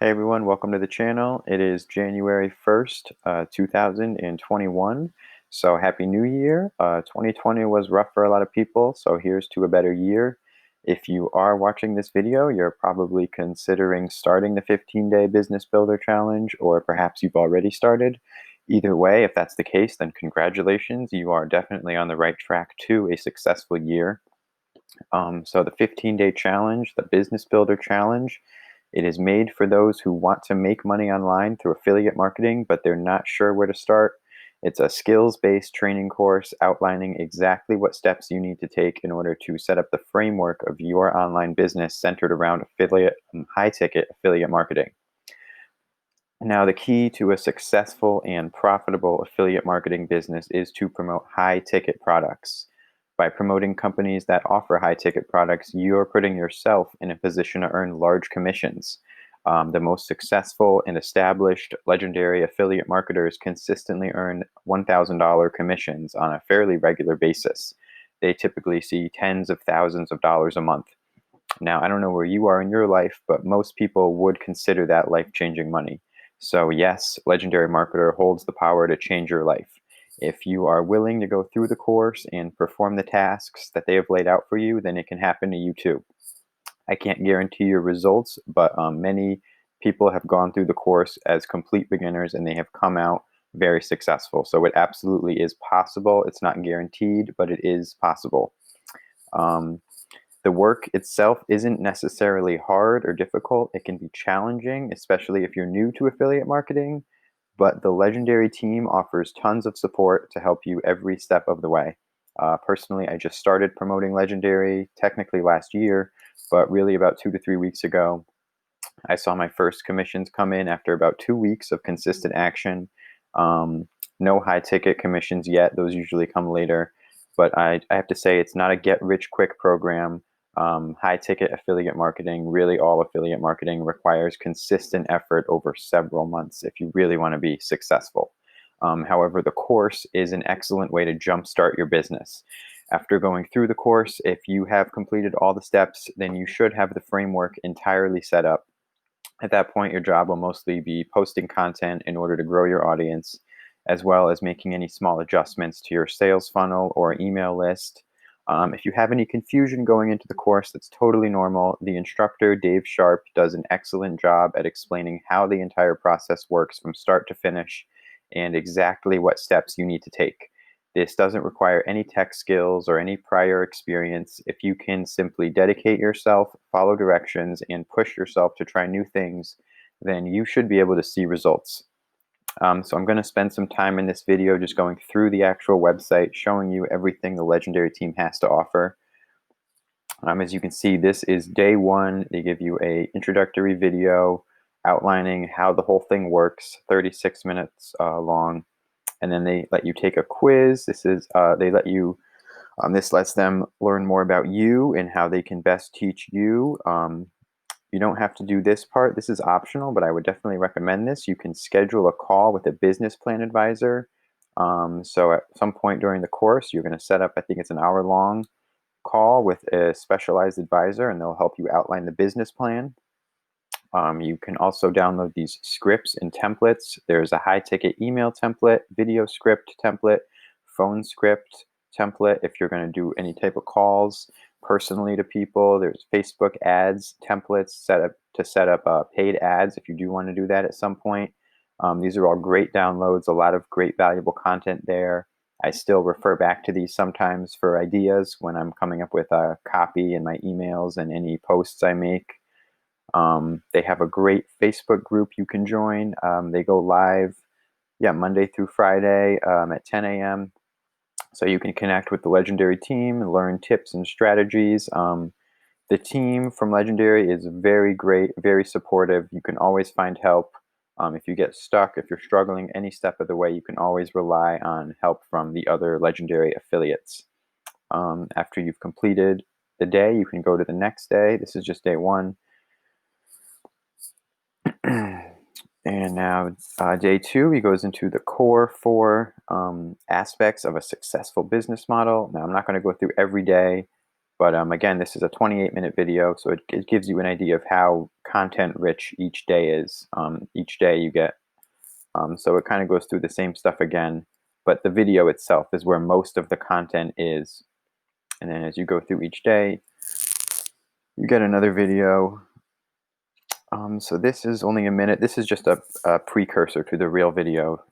Hey everyone, welcome to the channel. It is January 1st, 2021. So happy New Year. 2020 was rough for a lot of people, so here's to a better year. If you are watching this video, you're probably considering starting the 15-day Business Builder Challenge, or perhaps you've already started. Either way, if that's the case, then congratulations. You are definitely on the right track to a successful year. So the 15-day challenge, the Business Builder Challenge, it is made for those who want to make money online through affiliate marketing, but they're not sure where to start. It's a skills-based training course outlining exactly what steps you need to take in order to set up the framework of your online business centered around high-ticket affiliate marketing. Now, the key to a successful and profitable affiliate marketing business is to promote high-ticket products. By promoting companies that offer high-ticket products, you're putting yourself in a position to earn large commissions. The most successful and established legendary affiliate marketers consistently earn $1,000 commissions on a fairly regular basis. They typically see tens of thousands of dollars a month. Now, I don't know where you are in your life, but most people would consider that life-changing money. So yes, Legendary Marketer holds the power to change your life. If you are willing to go through the course and perform the tasks that they have laid out for you, then it can happen to you too. I can't guarantee your results, but many people have gone through the course as complete beginners and they have come out very successful. So it absolutely is possible. It's not guaranteed, but it is possible. Um, the work itself isn't necessarily hard or difficult. It can be challenging, especially if you're new to affiliate marketing, but the Legendary team offers tons of support to help you every step of the way. Personally, I just started promoting Legendary technically last year, but really about 2 to 3 weeks ago, I saw my first commissions come in after about 2 weeks of consistent action. Um, no high ticket commissions yet. Those usually come later. But I have to say, it's not a get rich quick program. High ticket affiliate marketing, really all affiliate marketing, requires consistent effort over several months if you really want to be successful. However, the course is an excellent way to jumpstart your business. After going through the course, if you have completed all the steps, then you should have the framework entirely set up. At that point, your job will mostly be posting content in order to grow your audience, as well as making any small adjustments to your sales funnel or email list. If you have any confusion going into the course, that's totally normal. The instructor, Dave Sharp, does an excellent job at explaining how the entire process works from start to finish and exactly what steps you need to take. This doesn't require any tech skills or any prior experience. If you can simply dedicate yourself, follow directions, and push yourself to try new things, then you should be able to see results. So I'm going to spend some time in this video just going through the actual website, showing you everything the Legendary team has to offer. As you can see, this is day one. They give you a introductory video outlining how the whole thing works, 36 minutes long. And then they let you take a quiz. This lets them learn more about you and how they can best teach you. You don't have to do this part. This is optional, but I would definitely recommend this. You can schedule a call with a business plan advisor. So at some point during the course, you're going to set up, I think it's an hour-long call with a specialized advisor, and they'll help you outline the business plan. You can also download these scripts and templates. There's a high-ticket email template, video script template, phone script template if you're going to do any type of calls personally to people. There's Facebook ads templates set up paid ads if you do want to do that at some point. These are all great downloads, a lot of great valuable content there. I still refer back to these sometimes for ideas when I'm coming up with a copy in my emails and any posts I make. They have a great Facebook group you can join. They go live, Monday through Friday at 10 a.m. So you can connect with the Legendary team and learn tips and strategies. The team from Legendary is very great, very supportive. You can always find help. If you get stuck, if you're struggling any step of the way, you can always rely on help from the other Legendary affiliates. After you've completed the day, you can go to the next day. This is just day one. And now day two, he goes into the core four aspects of a successful business model. Now, I'm not going to go through every day. But again, this is a 28-minute video, so it gives you an idea of how content-rich each day is. Each day you get, so it kind of goes through the same stuff again, but the video itself is where most of the content is. And then as you go through each day, you get another video. So this is only a minute. This is just a precursor to the real video.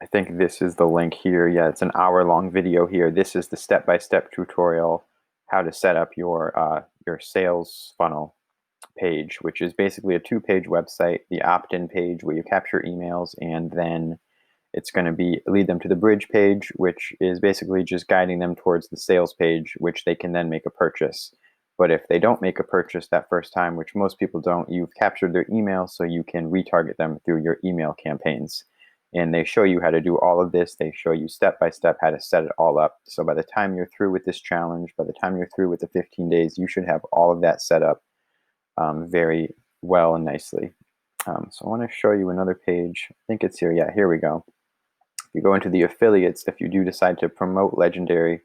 I think this is the link here. Yeah, it's an hour-long video here. This is the step-by-step tutorial how to set up your sales funnel page, which is basically a 2-page website, the opt-in page where you capture emails, and then it's going to lead them to the bridge page, which is basically just guiding them towards the sales page, which they can then make a purchase. But if they don't make a purchase that first time, which most people don't, you've captured their email so you can retarget them through your email campaigns. And they show you how to do all of this. They show you step by step how to set it all up. So by the time you're through with this challenge, by the time you're through with the 15 days, you should have all of that set up very well and nicely. So I want to show you another page. I think it's here. Yeah, here we go. If you go into the affiliates, if you do decide to promote Legendary,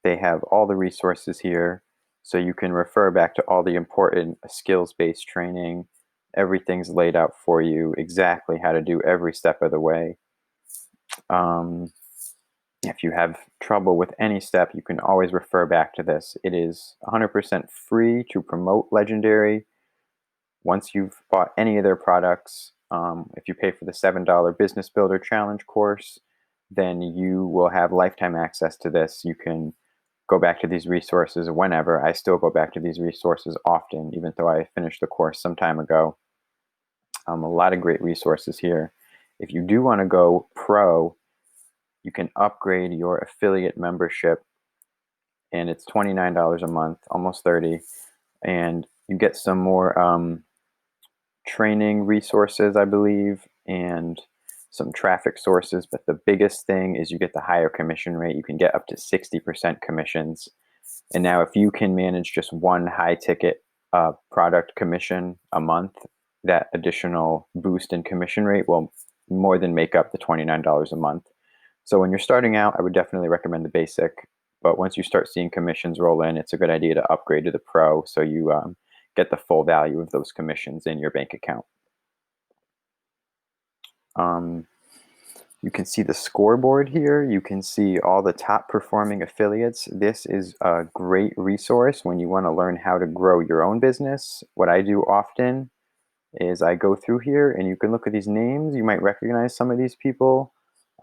they have all the resources here. So you can refer back to all the important skills-based training. Everything's laid out for you, exactly how to do every step of the way. If you have trouble with any step, you can always refer back to this. It is 100% free to promote Legendary. Once you've bought any of their products, if you pay for the $7 Business Builder Challenge course, then you will have lifetime access to this. You can go back to these resources whenever. I still go back to these resources often, even though I finished the course some time ago. A lot of great resources here. If you do want to go pro, you can upgrade your affiliate membership, and it's $29 a month, almost $30, and you get some more training resources, I believe, and some traffic sources. But the biggest thing is you get the higher commission rate. You can get up to 60% commissions. And now if you can manage just one high ticket product commission a month, that additional boost in commission rate will more than make up the $29 a month. So when you're starting out, I would definitely recommend the basic. But once you start seeing commissions roll in, it's a good idea to upgrade to the pro so you get the full value of those commissions in your bank account. You can see the scoreboard here. You can see all the top performing affiliates. This is a great resource when you want to learn how to grow your own business. What I do often is I go through here and you can look at these names. You might recognize some of these people.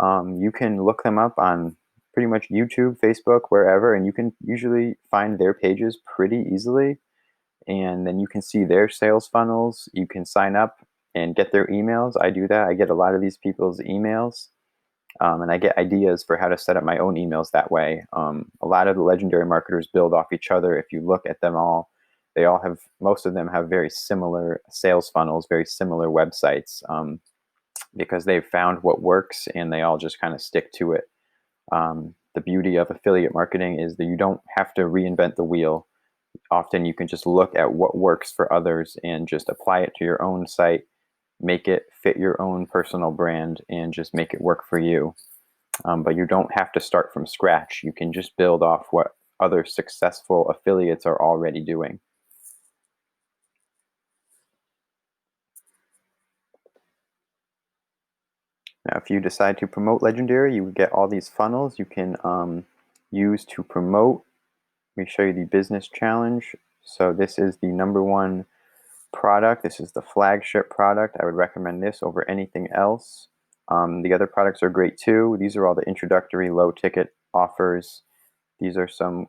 You can look them up on pretty much YouTube, Facebook, wherever, and you can usually find their pages pretty easily. And then you can see their sales funnels. You can sign up and get their emails. I do that. I get a lot of these people's emails, and I get ideas for how to set up my own emails that way. A lot of the Legendary marketers build off each other. If you look at them all, most of them have very similar sales funnels, very similar websites, because they've found what works and they all just kind of stick to it. The beauty of affiliate marketing is that you don't have to reinvent the wheel. Often you can just look at what works for others and just apply it to your own site, make it fit your own personal brand, and just make it work for you. But you don't have to start from scratch. You can just build off what other successful affiliates are already doing. Now, if you decide to promote Legendary, you get all these funnels you can use to promote. Let me show you the business challenge. So this is the #1 product. This is the flagship product. I would recommend this over anything else. The other products are great too. These are all the introductory low ticket offers. These are some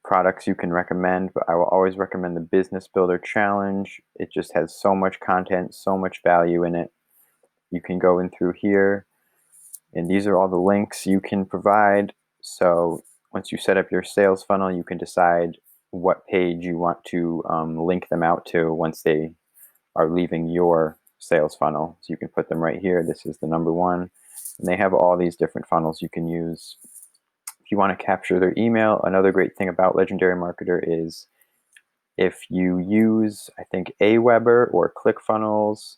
products you can recommend, but I will always recommend the Business Builder Challenge. It just has so much content, so much value in it. You can go in through here, and these are all the links you can provide. So once you set up your sales funnel, you can decide what page you want to link them out to once they are leaving your sales funnel. So you can put them right here. This is the #1. And they have all these different funnels you can use. If you want to capture their email, another great thing about Legendary Marketer is if you use, I think, Aweber or ClickFunnels,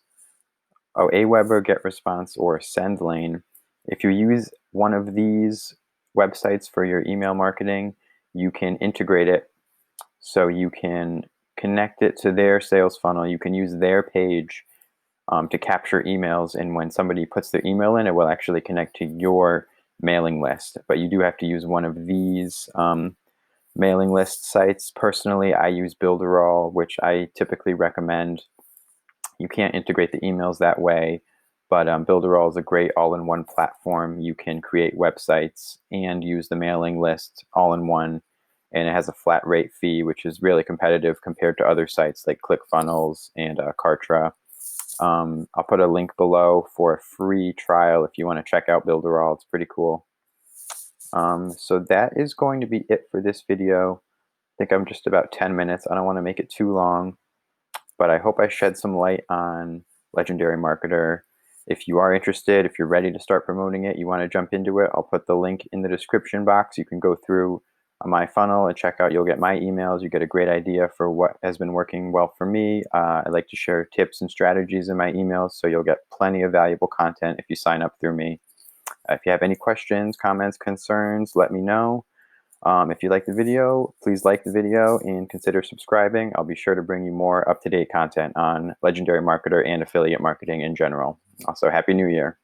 Aweber, GetResponse, or SendLane. If you use one of these websites for your email marketing, you can integrate it so you can connect it to their sales funnel. You can use their page to capture emails, and when somebody puts their email in, it will actually connect to your mailing list. But you do have to use one of these mailing list sites. Personally, I use Builderall, which I typically recommend. You can't integrate the emails that way, but Builderall is a great all-in-one platform. You can create websites and use the mailing list all in one, and it has a flat rate fee, which is really competitive compared to other sites like ClickFunnels and Kartra. I'll put a link below for a free trial if you want to check out Builderall. It's pretty cool. So that is going to be it for this video. I think I'm just about 10 minutes. I don't want to make it too long, but I hope I shed some light on Legendary Marketer. If you are interested, if you're ready to start promoting it, you want to jump into it, I'll put the link in the description box. You can go through my funnel and check out. You'll get my emails. You get a great idea for what has been working well for me. I like to share tips and strategies in my emails, so you'll get plenty of valuable content if you sign up through me. If you have any questions, comments, concerns, let me know. If you like the video, please like the video and consider subscribing. I'll be sure to bring you more up-to-date content on Legendary Marketer and affiliate marketing in general. Also, Happy New Year.